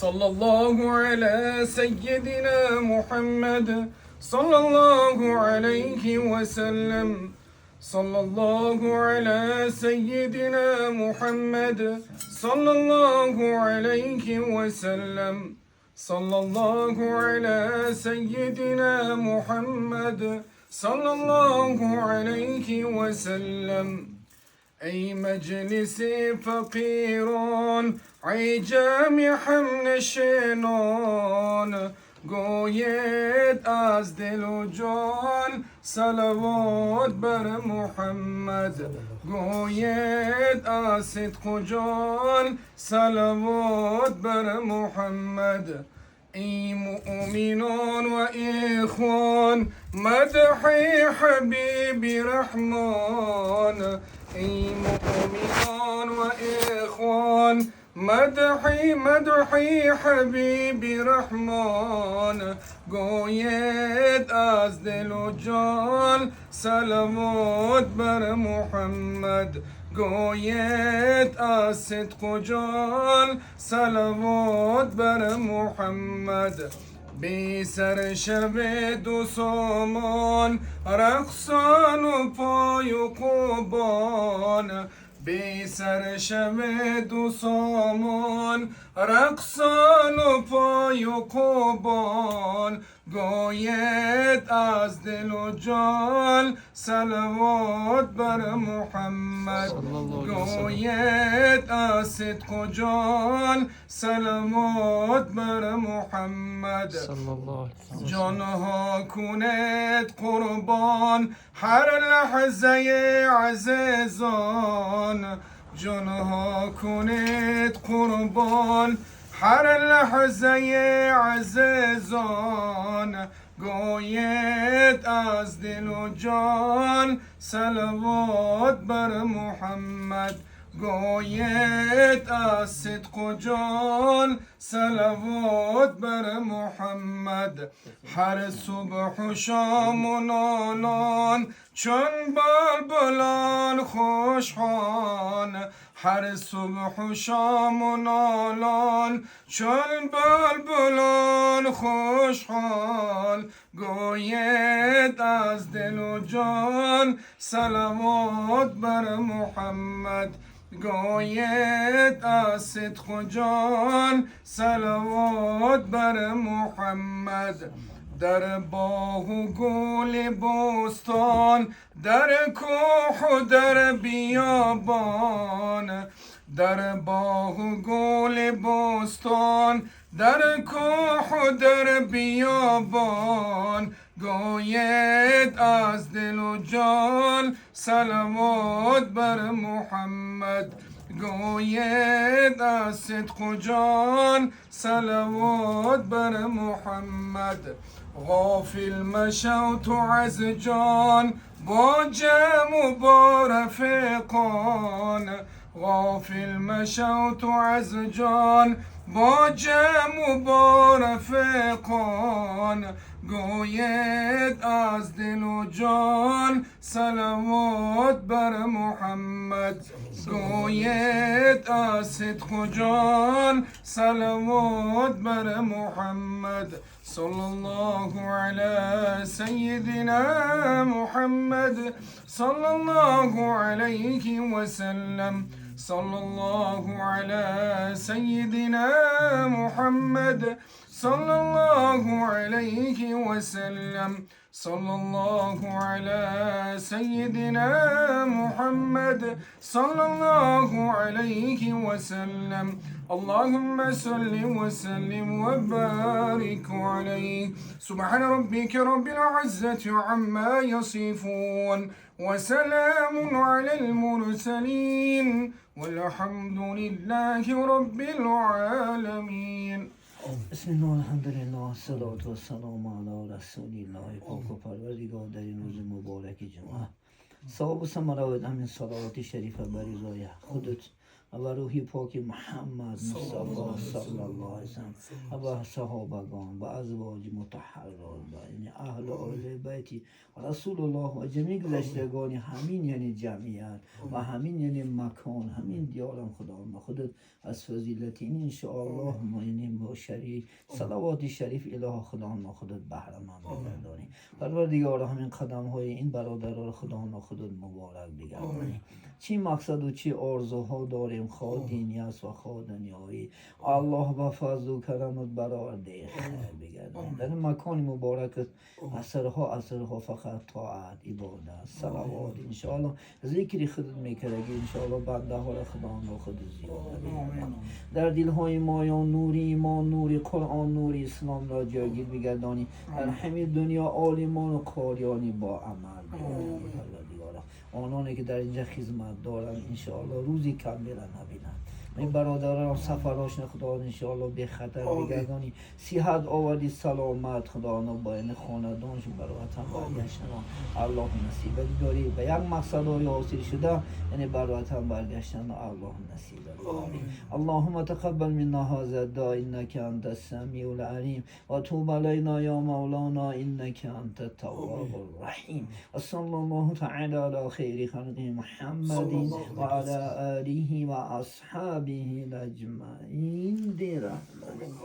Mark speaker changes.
Speaker 1: صلى الله على سيدنا محمد صلى الله عليه وسلم. صلى الله على سيدنا محمد صلى الله عليه وسلم. صلى الله على سيدنا محمد صلى الله عليه وسلم. ای مجلس فقیران، ای جمع همنشینان، گوید از دل و جان صلوات بر محمد. گوید از صدق و جان صلوات بر محمد. ای مؤمنان و اخوان، مدح حبیب رحمان. ای مؤمنان و اخوان، مدح حبیب رحمان. گوید از دل و جان صلوات بر محمد. گوید از صدق و جان صلوات بر محمد. بی سر شب دو سامان، رقصان و پای و قربان. بی سر شب دو سامان، رقصان و پای و قربان. گوید از دل و جان صلوات بر محمد. گوید از صدق و جان صلوات بر محمد. جانها کند قربان هر لحظه عزیزان. جانها کند قربان هر لحظه عزیزان. گوید از دل و جان صلوات بر محمد. گوید از صدق و جان صلوات بر محمد. هر صبح و شام و نالان چون بلبلان خوشخوان. هر صبح و شام و نالان چون بلبلان خوشخوان. گوید از دل و جان صلوات بر محمد. گوید از صدق و جان صلوات بر محمد. در باغ و گل بستان، در کوه و در بیابان. در باغ و گل بستان، در کوه و در بیابان. گوید از دل و جان صلوات بر محمد. گوید از صدق و جان صلوات بر محمد. غافل مشو تو از جان با جمع و با رفیقان. غافل مشو تو از جان با جمع و با رفیقان. گوید از دل و جان صلوات بر محمد. گوید از صدق و جان صلوات بر محمد. صلی الله علی سیدنا محمد صلی الله علیه و سلم. صلی الله علی سیدنا محمد صلی الله علیه و سلم. صلی الله علی سیدنا محمد صلی الله علیه و سلم. اللهم صل وسلم وبارك عليه. سبحان ربك رب العزة عما يصفون، وسلام على المرسلين، والحمد لله رب العالمين.
Speaker 2: بسم الله الحمدلله الصلاة والسلام على رسول الله. پاک و پروردگار در این روز مبارک جمعه ثواب و ثمرات همین صلوات شریفه بر رضای خودت و روحی پاک محمد مصطفی صلی الله علیه وسلم و صحابگان و ازواج مطهرات و یعنی اهل آل بیت رسول الله و جمیع گذشتگان همین یعنی جمعیت و همین یعنی مکان همین دیارم خدا خودت از فضیلت این انشاءالله ما یعنی با شریف صلوات شریف اله خدا خودت بهره مند بگردانی پروردگار همین قدم های این برادران خدا خودت مبارک بگردانی چی مقصد و چی آرزوها داریم خواه دینی است و خواه دنیایی الله و فضل و کرمت برآورده خیر بگردانی در این مکان مبارک اثرها فقط طاعت عبادت صلوات انشاءالله ذکری خودت میکرگی انشاءالله بنده ها را خدا خود زیاده بگردانی در دل های ما یا نوری ایمان نوری قرآن نوری اسلام را جاگیر بگردانی در همه دنیا عالمان و قاریانی با عمل بگردانی آنانی که در اینجا خدمت دارن انشاءالله روزی کم بیرن نبینن این برادران سفراشن خدا انشاءالله به خطر بگردانی صحت آوردی سلامت خدا با این خاندانشون برای وطن برگشتن الله نصیب داری و یک مقصد های حاصل شده یعنی برای وطن برگشتن الله نصیب داری اللهم تقبل منا هذا الدعاء انك انت السميع العليم وتوب علينا يا مولانا انك انت التواب الرحيم وصلى الله تعالى على خير خلقه محمد وعلى آله وأصحابه أجمعين برحمته